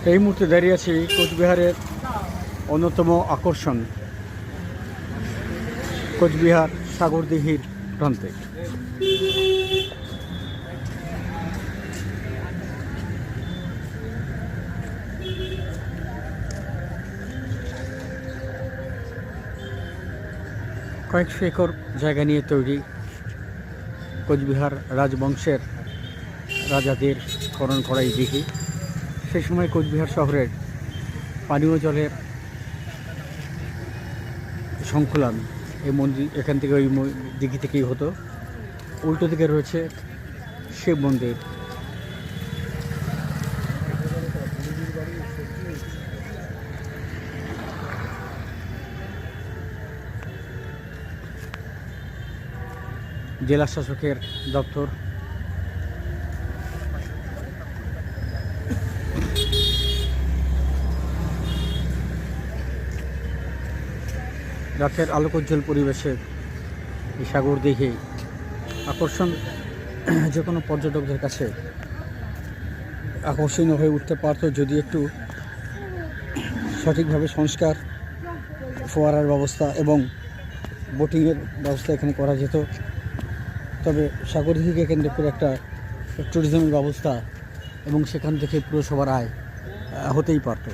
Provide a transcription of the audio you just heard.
এই মুহূর্তে দাঁড়িয়ে আছি কোচবিহারের অন্যতম আকর্ষণ কোচবিহার সাগরদিঘির প্রান্তে। কয়েকশো একর জায়গা নিয়ে তৈরি কোচবিহার রাজবংশের রাজাদের খনন করা এই দিঘি। সেই সময় কোচবিহার শহরের পানীয় জলের সংকুলান এই মন্দির এখান থেকে ওই দিঘি থেকেই হতো। উল্টো দিকে রয়েছে শিব মন্দির। জেলা শাসকের দপ্তর। রাতের আলোকোজ্জ্বল পরিবেশে এই সাগর দিঘি আকর্ষণ যে কোনো পর্যটকদের কাছে আকর্ষণীয় হয়ে উঠতে পারত যদি একটু সঠিকভাবে সংস্কার, ফোয়ারার ব্যবস্থা এবং বোটিংয়ের ব্যবস্থা এখানে করা যেত। তবে সাগর দিঘিকে কেন্দ্র করে একটা ট্যুরিজমের ব্যবস্থা এবং সেখান থেকে পুরসভার আয় হতেই পারত।